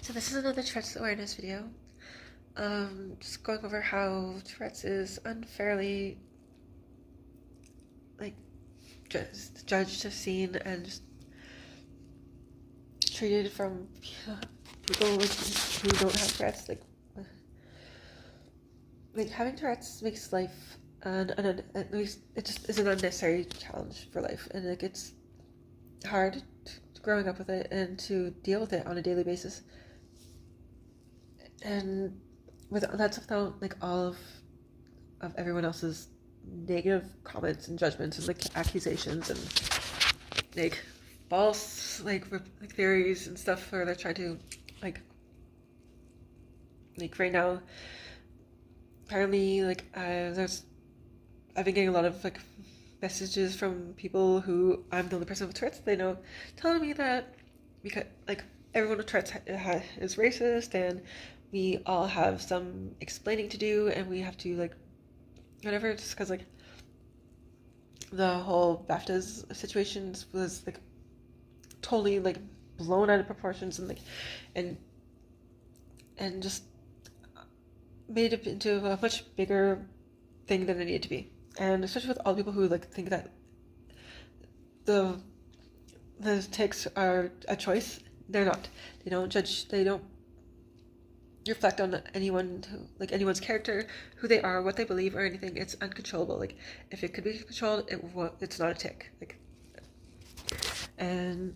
So this is another Tourette's awareness video. Just going over how Tourette's is unfairly like judged, seen, and just treated from people who don't have Tourette's. Like having Tourette's makes life at least it just is an unnecessary challenge for life, and like it's hard growing up with it and to deal with it on a daily basis. And that's without like all of everyone else's negative comments and judgments and like accusations and like false like theories and stuff where they're trying to like right now apparently I've been getting a lot of like messages from people who I'm the only person with Tourette's they know, telling me that because like everyone with Tourette's is racist and we all have some explaining to do and we have to like whatever, just because like the whole BAFTA's situations was like totally like blown out of proportions and like and just made it into a much bigger thing than it needed to be. And especially with all the people who like think that the tics are a choice, they're not. They don't judge, they don't reflect on anyone who, like anyone's character, who they are, what they believe, or anything. It's uncontrollable. Like if it could be controlled, it's not a tic. Like, and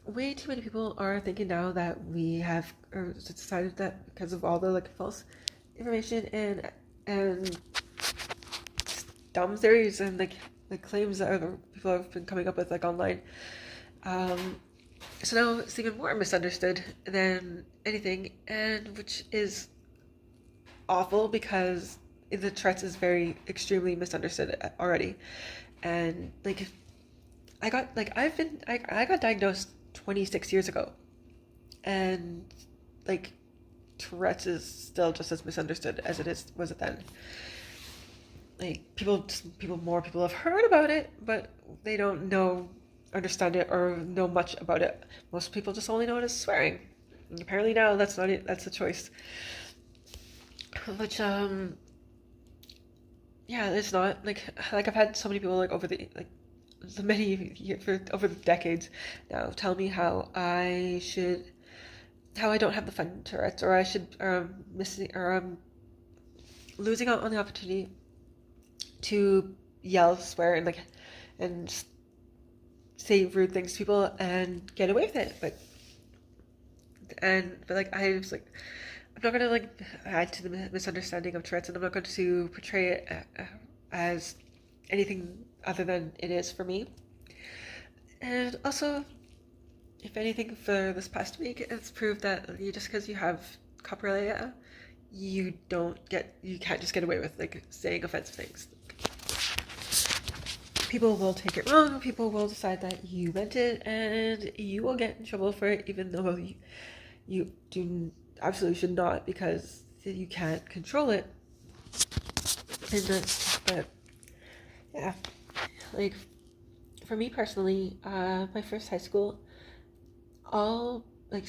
way too many people are thinking now that we have or decided that because of all the like false information and dumb theories and like claims that other people have been coming up with like online. So now it's even more misunderstood than anything, and which is awful because the Tourette's is very extremely misunderstood already. And like I got diagnosed 26 years ago, and like Tourette's is still just as misunderstood as was it then. Like more people have heard about it, but they don't understand it or know much about it. Most people just only know it as swearing. And apparently now that's not it. That's a choice. Which yeah, it's not like I've had so many people like over the like so many years over the decades now tell me how I don't have the fun Tourette's, or I should missing or losing out on the opportunity to yell, swear, and say rude things to people and get away with it. But like I was like, I'm not gonna like add to the misunderstanding of Tourette's, and I'm not going to portray it as anything other than it is for me. And also, if anything, for this past week, it's proved that just because you have coprolalia, you can't just get away with like saying offensive things. People will take it wrong, people will decide that you meant it, and you will get in trouble for it, even though you do absolutely should not, because you can't control it. But yeah, like for me personally, my first high school, all like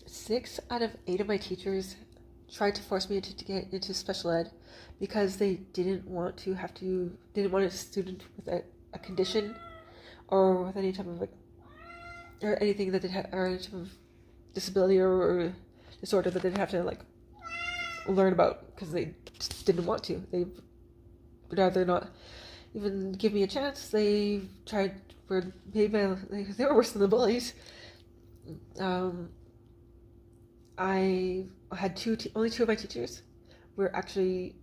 6 out of 8 of my teachers tried to force me to get into special ed because they didn't want a student with a condition or with any type of like or anything that they had, or any type of disability or disorder that they'd have to like learn about, because they just didn't want to. They would rather not even give me a chance. They were worse than the bullies. I had only 2 of my teachers were actually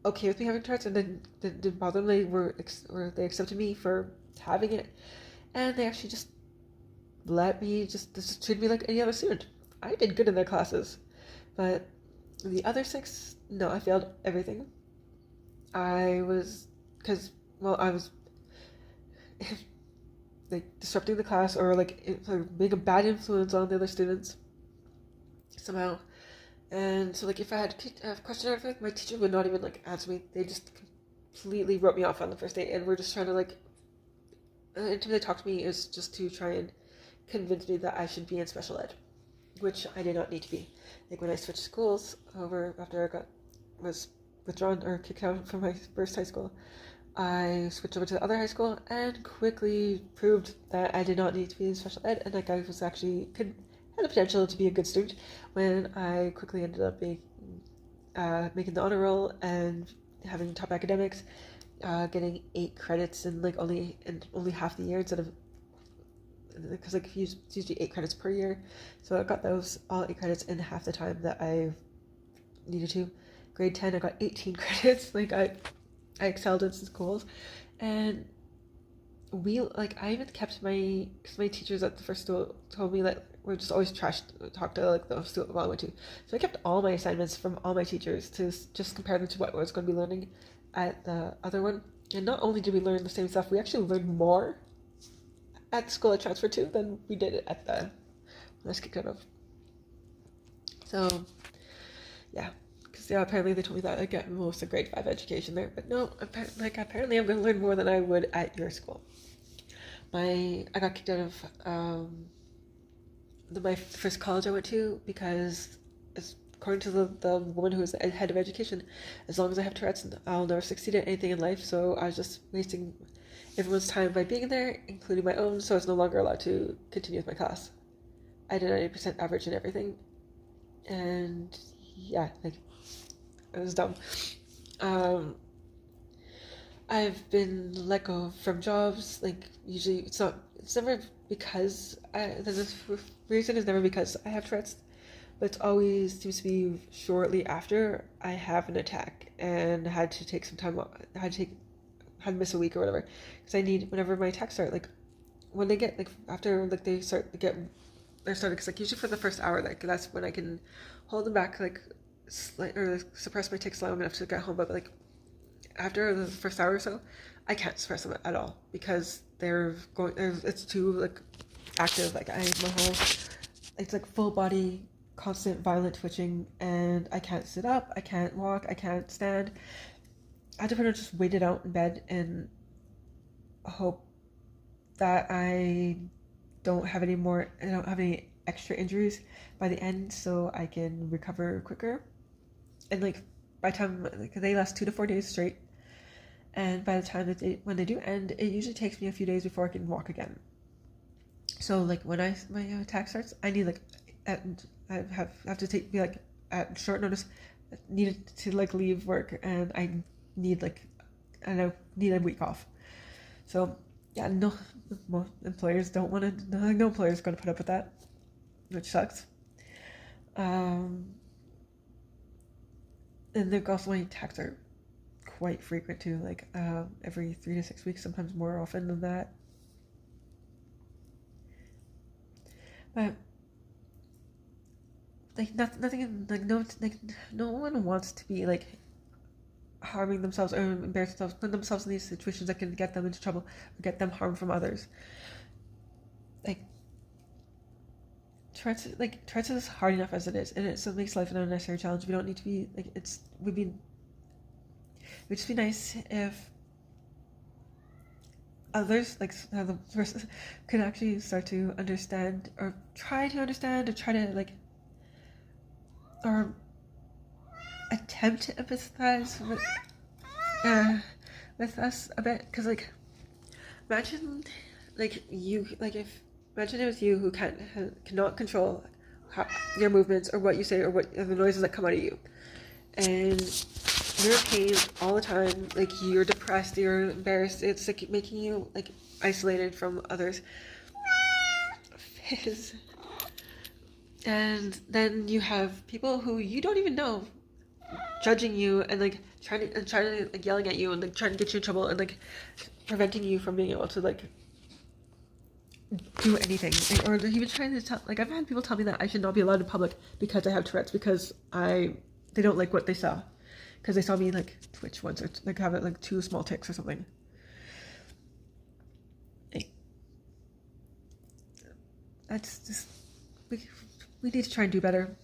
okay with me having Tourette's, and then didn't bother them. They accepted me for having it, and they actually just let me just treat me like any other student. I did good in their classes, but the other 6, no, I failed everything. I was like disrupting the class or like being a bad influence on the other students somehow. And so like if I had a question or anything, my teacher would not even like answer me. They just completely wrote me off on the first day, and we're just trying to like until they talk to me is just to try and convince me that I should be in special ed. which I did not need to be. Like when I switched schools over after was withdrawn or kicked out from my first high school, I switched over to the other high school and quickly proved that I did not need to be in special ed, and like I was actually had the potential to be a good student when I quickly ended up being making the honor roll and having top academics, getting 8 credits in only half the year instead of, because like it's usually 8 credits per year, so I got those all 8 credits in half the time that I needed to. Grade 10 I got 18 credits. Like I excelled in schools, and I even kept my teachers at the first school told me that we're just always trash talk to like the school I went to, so I kept all my assignments from all my teachers to just compare them to what I was going to be learning at the other one. And not only did we learn the same stuff, we actually learned more at the school I transferred to than we did at the one I was kicked out of. So yeah, because apparently they told me that I get most of grade 5 education there, but no, apparently I'm going to learn more than I would at your school. I got kicked out of my first college I went to because, according to the woman who was the head of education, as long as I have Tourette's, I'll never succeed at anything in life. So I was just wasting everyone's time by being there, including my own. So I was no longer allowed to continue with my class. I did 90% average in everything, and yeah, like it was dumb. I've been let go from jobs. Like usually, it's never because the reason is never because I have Tourette's, but it always seems to be shortly after I have an attack and had to take some time off. Had to miss a week or whatever, because I need, whenever my attacks start, like when they get like after like they start to get they're started, because like usually for the first hour, like that's when I can hold them back, like or suppress my tics long enough to get home. But like after the first hour or so, I can't suppress them at all because it's too like active. Like it's like full body constant violent twitching, and I can't sit up, I can't walk, I can't stand. I had to pretty much just wait it out in bed and hope that I don't have any extra injuries by the end, so I can recover quicker. And like by the time, like, they last 2 to 4 days straight, and by the time when they do end, it usually takes me a few days before I can walk again. So like when my attack starts, I need like I have to be like at short notice, needed to like leave work, and I need need a week off. So yeah, no employers don't want to. No employer's going to put up with that, which sucks. And then also my attacks are quite frequent too, like every 3 to 6 weeks, sometimes more often than that. But like nothing, like no one wants to be like harming themselves or embarrass themselves, put themselves in these situations that can get them into trouble or get them harm from others. Like Tourette's is hard enough as it is, and it still makes life an unnecessary challenge. We don't need to be like it would just be nice if others, like the person, could actually start to understand or try to understand or try to like or attempt to empathize with us a bit, because like imagine imagine it was you who cannot control your movements or what you say or what the noises that come out of you, and you're in pain all the time, like you're depressed, you're embarrassed, it's like making you like isolated from others. And then you have people who you don't even know judging you and like trying to like yelling at you and like trying to get you in trouble and like preventing you from being able to like do anything, or even trying to tell, like I've had people tell me that I should not be allowed in public because I have Tourette's, because they don't like what they saw, because they saw me like twitch once or like have like 2 small tics or something. Like, that's just we need to try and do better.